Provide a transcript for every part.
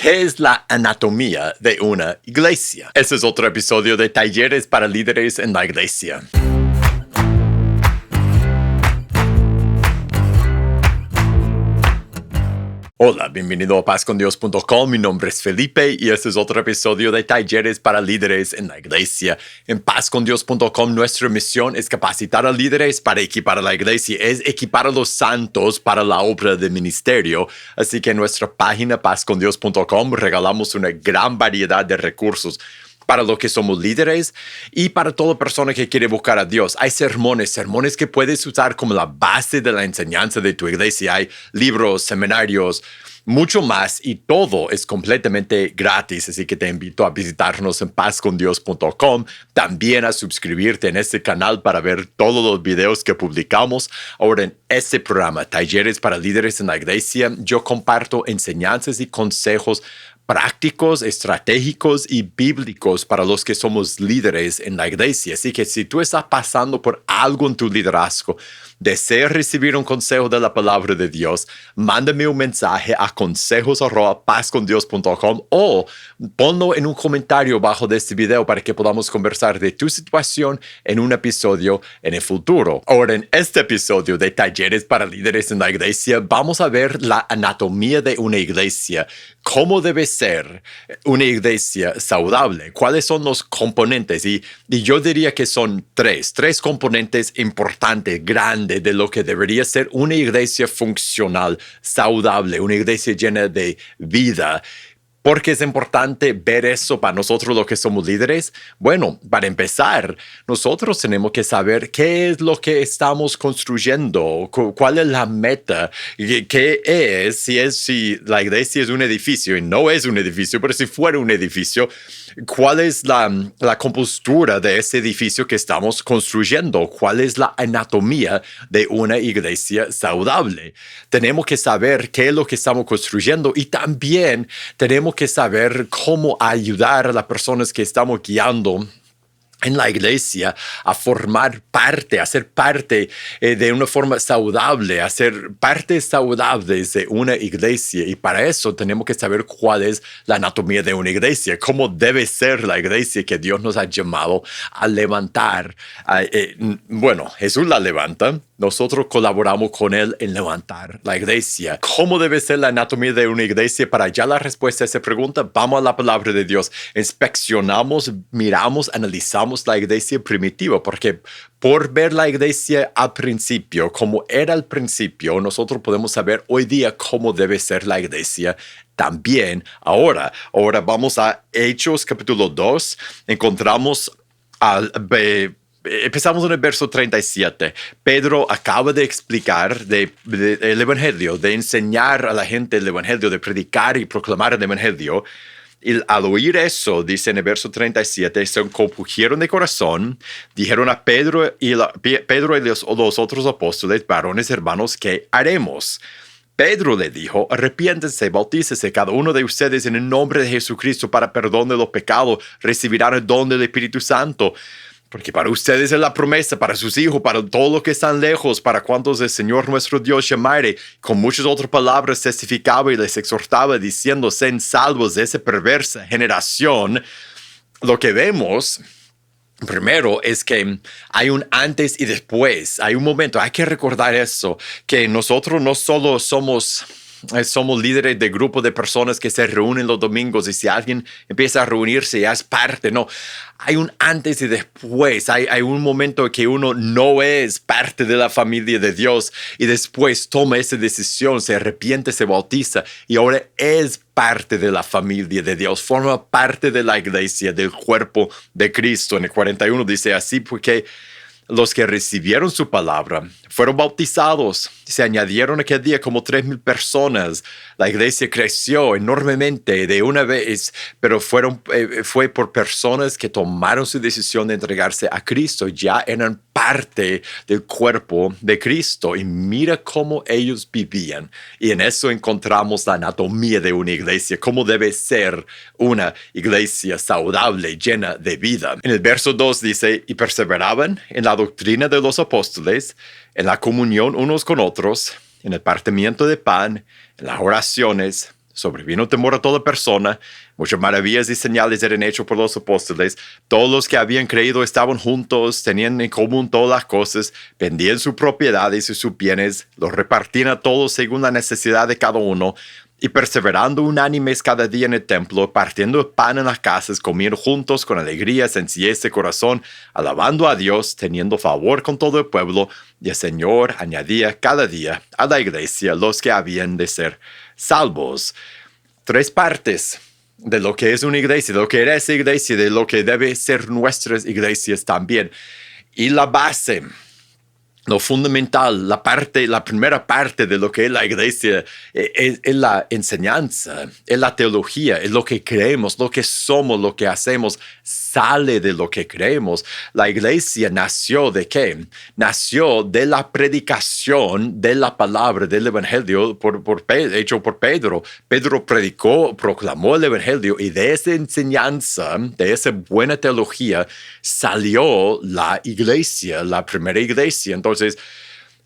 ¿Qué es la anatomía de una iglesia? Este es otro episodio de Talleres para Líderes en la Iglesia. Hola, bienvenido a pazcondios.com. Mi nombre es Felipe y este es otro episodio de Talleres para Líderes en la Iglesia. En pazcondios.com nuestra misión es capacitar a líderes para equipar a la iglesia, es equipar a los santos para la obra de ministerio. Así que en nuestra página pazcondios.com regalamos una gran variedad de recursos para los que somos líderes y para toda persona que quiere buscar a Dios. Hay sermones que puedes usar como la base de la enseñanza de tu iglesia. Hay libros, seminarios, mucho más, y todo es completamente gratis. Así que te invito a visitarnos en pazcondios.com, también a suscribirte en este canal para ver todos los videos que publicamos. Ahora, en este programa, Talleres para Líderes en la Iglesia, yo comparto enseñanzas y consejos prácticos, estratégicos y bíblicos para los que somos líderes en la iglesia. Así que si tú estás pasando por algo en tu liderazgo, deseas recibir un consejo de la palabra de Dios, mándame un mensaje a consejos@pazcondios.com o ponlo en un comentario bajo de este video para que podamos conversar de tu situación en un episodio en el futuro. Ahora, en este episodio de Talleres para Líderes en la Iglesia, vamos a ver la anatomía de una iglesia. ¿Cómo debe ser una iglesia saludable? ¿Cuáles son los componentes? Y yo diría que son tres componentes importantes, grandes, de lo que debería ser una iglesia funcional, saludable, una iglesia llena de vida. ¿Por qué es importante ver eso para nosotros los que somos líderes? Bueno, para empezar, nosotros tenemos que saber qué es lo que estamos construyendo, cuál es la meta, qué es, si la iglesia es un edificio, y no es un edificio, pero si fuera un edificio, cuál es la compostura de ese edificio que estamos construyendo, cuál es la anatomía de una iglesia saludable. Tenemos que saber qué es lo que estamos construyendo y también tenemos que saber cómo ayudar a las personas que estamos guiando en la iglesia a formar parte, a ser parte de una forma saludable, a ser partes saludables de una iglesia. Y para eso tenemos que saber cuál es la anatomía de una iglesia, cómo debe ser la iglesia que Dios nos ha llamado a levantar. Bueno, Jesús la levanta. Nosotros colaboramos con Él en levantar la iglesia. ¿Cómo debe ser la anatomía de una iglesia? Para hallar la respuesta a esa pregunta, vamos a la palabra de Dios. Inspeccionamos, miramos, analizamos la iglesia primitiva, porque por ver la iglesia al principio, como era al principio, nosotros podemos saber hoy día cómo debe ser la iglesia también ahora. Ahora vamos a Hechos capítulo 2. Encontramos Empezamos en el verso 37. Pedro acaba de explicar el Evangelio, de enseñar a la gente el Evangelio, de predicar y proclamar el Evangelio. Y al oír eso, dice en el verso 37, se compungieron de corazón, dijeron a Pedro y los otros apóstoles, varones hermanos, ¿qué haremos? Pedro le dijo, arrepiéntense, bautícese cada uno de ustedes en el nombre de Jesucristo para perdón de los pecados, recibirán el don del Espíritu Santo. Porque para ustedes es la promesa, para sus hijos, para todos los que están lejos, para cuantos el Señor nuestro Dios llamare. Con muchas otras palabras testificaba y les exhortaba diciendo, sean salvos de esa perversa generación. Lo que vemos primero es que hay un antes y después. Hay un momento, hay que recordar eso, que nosotros no solo somos líderes de grupo de personas que se reúnen los domingos y si alguien empieza a reunirse ya es parte. No, hay un antes y después. Hay un momento que uno no es parte de la familia de Dios y después toma esa decisión, se arrepiente, se bautiza y ahora es parte de la familia de Dios, forma parte de la iglesia, del cuerpo de Cristo. En el 41 dice así, porque los que recibieron su palabra fueron bautizados. Se añadieron aquel día como 3,000 personas. La iglesia creció enormemente de una vez, pero fue por personas que tomaron su decisión de entregarse a Cristo. Ya eran parte del cuerpo de Cristo. Y mira cómo ellos vivían. Y en eso encontramos la anatomía de una iglesia, cómo debe ser una iglesia saludable, llena de vida. En el verso 2 dice, y perseveraban en la doctrina de los apóstoles, en la comunión unos con otros, en el partimiento de pan, en las oraciones, sobrevino temor a toda persona, muchas maravillas y señales eran hechas por los apóstoles, todos los que habían creído estaban juntos, tenían en común todas las cosas, vendían sus propiedades y sus bienes, los repartían a todos según la necesidad de cada uno, y perseverando unánimes cada día en el templo, partiendo el pan en las casas, comiendo juntos con alegría, sencillez de corazón, alabando a Dios, teniendo favor con todo el pueblo, y el Señor añadía cada día a la iglesia los que habían de ser salvos. 3 partes de lo que es una iglesia, de lo que era esa iglesia, de lo que debe ser nuestras iglesias también. Y la base, lo fundamental, la primera parte de lo que es la iglesia es la enseñanza, es la teología, es lo que creemos, lo que somos, lo que hacemos, sale de lo que creemos. La iglesia nació ¿de qué? Nació de la predicación de la palabra del evangelio hecho por Pedro. Pedro predicó, proclamó el evangelio y de esa enseñanza, de esa buena teología, salió la iglesia, la primera iglesia. Entonces,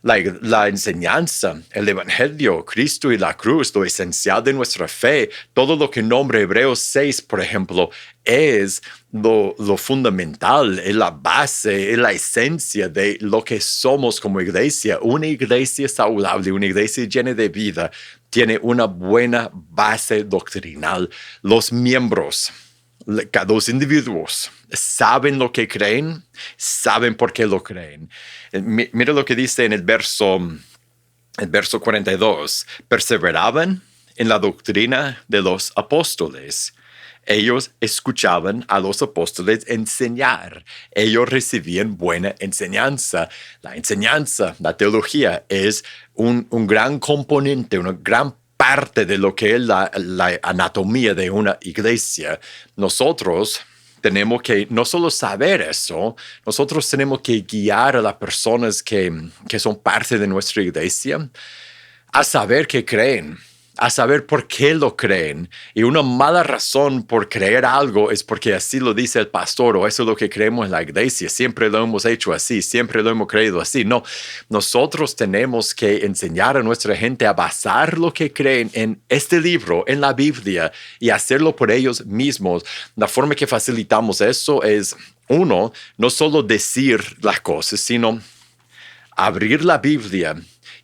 la enseñanza, el evangelio, Cristo y la cruz, lo esencial de nuestra fe, todo lo que nombra Hebreos 6, por ejemplo, es lo fundamental, es la base, es la esencia de lo que somos como iglesia. Una iglesia saludable, una iglesia llena de vida, tiene una buena base doctrinal. Los miembros, los individuos, saben lo que creen, saben por qué lo creen. Mira lo que dice en el verso 42. Perseveraban en la doctrina de los apóstoles. Ellos escuchaban a los apóstoles enseñar. Ellos recibían buena enseñanza. La enseñanza, la teología, es un gran componente, una gran parte de lo que es la anatomía de una iglesia. Nosotros tenemos que no solo saber eso, nosotros tenemos que guiar a las personas que son parte de nuestra iglesia a saber qué creen, a saber por qué lo creen. Y una mala razón por creer algo es porque así lo dice el pastor o eso es lo que creemos en la iglesia. Siempre lo hemos hecho así, siempre lo hemos creído así. No, nosotros tenemos que enseñar a nuestra gente a basar lo que creen en este libro, en la Biblia, y hacerlo por ellos mismos. La forma que facilitamos eso es, uno, no solo decir las cosas, sino abrir la Biblia.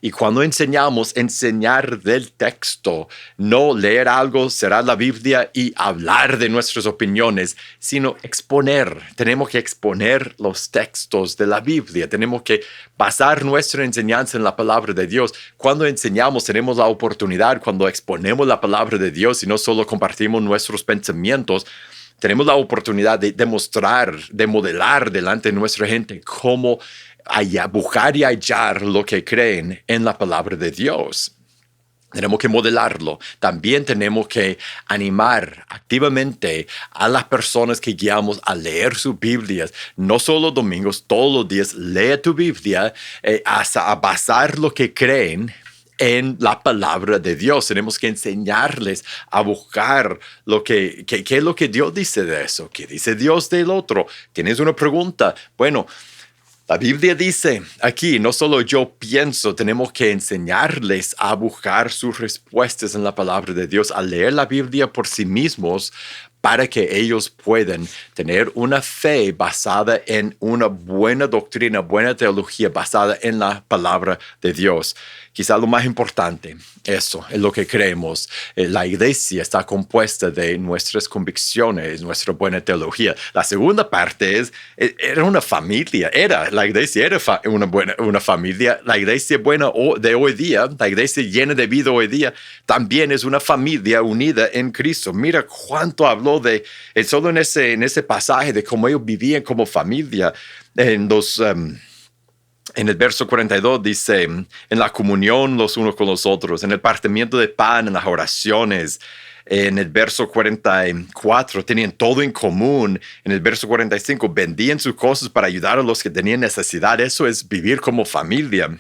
Y cuando enseñamos, enseñar del texto, no leer algo, cerrar la Biblia y hablar de nuestras opiniones, sino exponer. Tenemos que exponer los textos de la Biblia. Tenemos que basar nuestra enseñanza en la palabra de Dios. Cuando enseñamos, tenemos la oportunidad, cuando exponemos la palabra de Dios y no solo compartimos nuestros pensamientos, tenemos la oportunidad de demostrar, de modelar delante de nuestra gente cómo buscar y hallar lo que creen en la palabra de Dios. Tenemos que modelarlo. También tenemos que animar activamente a las personas que guiamos a leer sus Biblias. No solo domingos, todos los días, lee tu Biblia a basar lo que creen en la palabra de Dios. Tenemos que enseñarles a buscar qué es lo que Dios dice de eso, qué dice Dios del otro. ¿Tienes una pregunta? Bueno, la Biblia dice aquí, no solo yo pienso, tenemos que enseñarles a buscar sus respuestas en la palabra de Dios, a leer la Biblia por sí mismos para que ellos puedan tener una fe basada en una buena doctrina, buena teología basada en la palabra de Dios. Quizá lo más importante, eso es lo que creemos. La iglesia está compuesta de nuestras convicciones, nuestra buena teología. La segunda parte era una familia, la iglesia era una familia. La iglesia buena de hoy día, la iglesia llena de vida hoy día, también es una familia unida en Cristo. Mira cuánto habló solo en ese pasaje de cómo ellos vivían como familia. En el verso 42 dice, en la comunión los unos con los otros, en el partimiento de pan, en las oraciones. En el verso 44 tenían todo en común. En el verso 45 vendían sus cosas para ayudar a los que tenían necesidad. Eso es vivir como familia.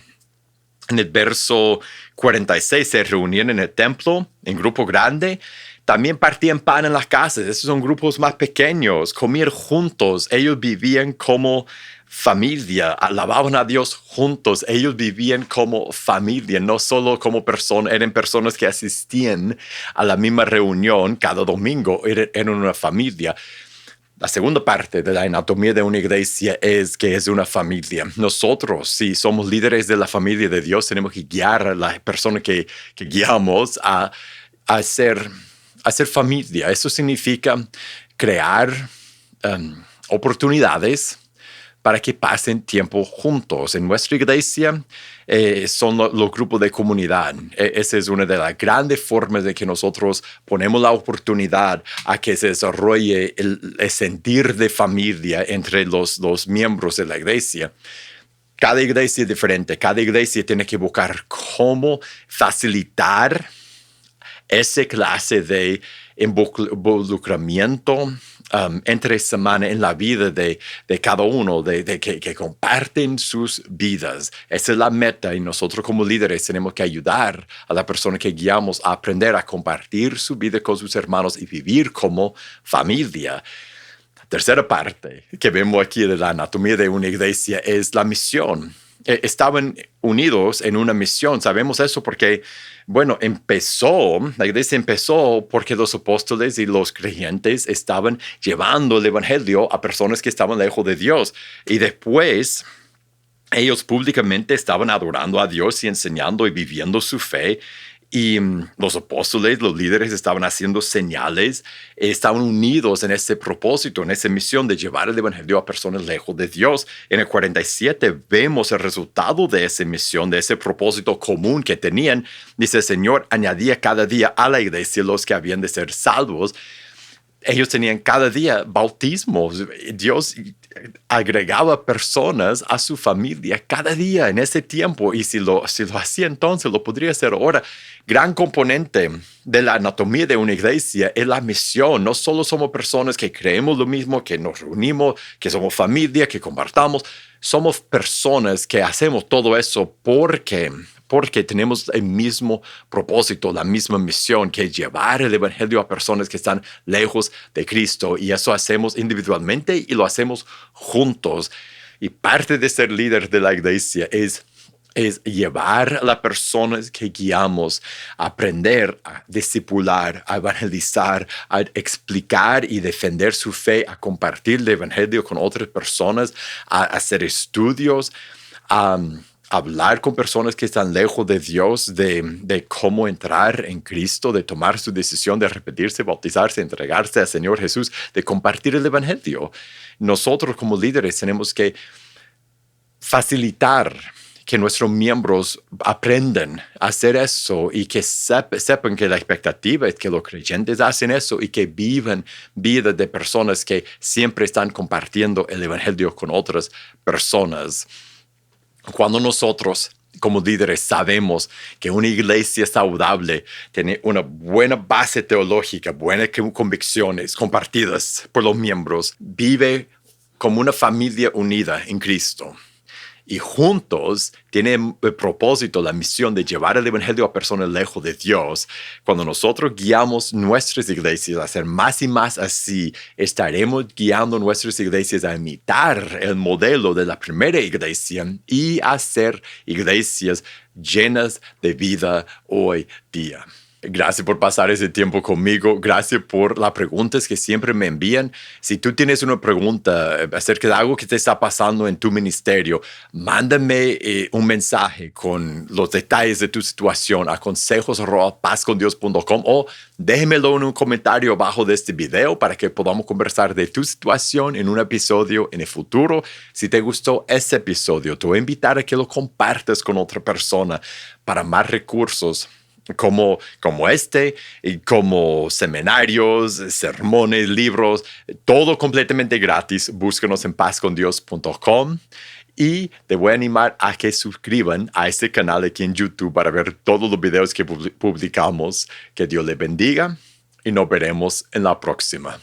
En el verso 46 se reunían en el templo, en grupo grande. También partían pan en las casas. Esos son grupos más pequeños. Comían juntos. Ellos vivían como familia. Alababan a Dios juntos. Ellos vivían como familia, no solo como personas. Eran personas que asistían a la misma reunión cada domingo. Eran una familia. La segunda parte de la anatomía de una iglesia es que es una familia. Nosotros, si somos líderes de la familia de Dios, tenemos que guiar a las personas que guiamos a ser familia. Eso significa crear oportunidades para que pasen tiempo juntos. En nuestra iglesia son los grupos de comunidad. Esa es una de las grandes formas de que nosotros ponemos la oportunidad a que se desarrolle el sentir de familia entre los miembros de la iglesia. Cada iglesia es diferente. Cada iglesia tiene que buscar cómo facilitar esa clase de involucramiento entre semana en la vida de cada uno, de que comparten sus vidas. Esa es la meta y nosotros como líderes tenemos que ayudar a la persona que guiamos a aprender a compartir su vida con sus hermanos y vivir como familia. La tercera parte que vemos aquí de la anatomía de una iglesia es la misión. Estaban unidos en una misión. Sabemos eso porque, la iglesia empezó porque los apóstoles y los creyentes estaban llevando el evangelio a personas que estaban lejos de Dios. Y después, ellos públicamente estaban adorando a Dios y enseñando y viviendo su fe. Y los apóstoles, los líderes estaban haciendo señales, estaban unidos en ese propósito, en esa misión de llevar el evangelio a personas lejos de Dios. En el 47 vemos el resultado de esa misión, de ese propósito común que tenían. Dice, el Señor añadía cada día a la iglesia los que habían de ser salvos. Ellos tenían cada día bautismos. Dios agregaba personas a su familia cada día en ese tiempo. Y si lo hacía entonces, lo podría hacer ahora. Gran componente de la anatomía de una iglesia es la misión. No solo somos personas que creemos lo mismo, que nos reunimos, que somos familia, que compartamos. Somos personas que hacemos todo eso porque tenemos el mismo propósito, la misma misión, que es llevar el evangelio a personas que están lejos de Cristo. Y eso hacemos individualmente y lo hacemos juntos. Y parte de ser líder de la iglesia es llevar a las personas que guiamos a aprender, a discipular, a evangelizar, a explicar y defender su fe, a compartir el evangelio con otras personas, a hacer estudios, a hablar con personas que están lejos de Dios, de cómo entrar en Cristo, de tomar su decisión de arrepentirse, bautizarse, entregarse al Señor Jesús, de compartir el evangelio. Nosotros como líderes tenemos que facilitar que nuestros miembros aprendan a hacer eso y que sepan que la expectativa es que los creyentes hacen eso y que vivan vidas de personas que siempre están compartiendo el evangelio con otras personas. Cuando nosotros como líderes sabemos que una iglesia saludable tiene una buena base teológica, buenas convicciones compartidas por los miembros, vive como una familia unida en Cristo. Y juntos tienen el propósito, la misión de llevar el evangelio a personas lejos de Dios. Cuando nosotros guiamos nuestras iglesias a ser más y más así, estaremos guiando nuestras iglesias a imitar el modelo de la primera iglesia y a ser iglesias llenas de vida hoy día. Gracias por pasar ese tiempo conmigo. Gracias por las preguntas que siempre me envían. Si tú tienes una pregunta acerca de algo que te está pasando en tu ministerio, mándame un mensaje con los detalles de tu situación a consejos@pazcondios.com o déjemelo en un comentario abajo de este video para que podamos conversar de tu situación en un episodio en el futuro. Si te gustó este episodio, te voy a invitar a que lo compartas con otra persona para más recursos como este, y como seminarios, sermones, libros, todo completamente gratis. Búscanos en pazcondios.com y te voy a animar a que suscriban a este canal aquí en YouTube para ver todos los videos que publicamos. Que Dios les bendiga y nos veremos en la próxima.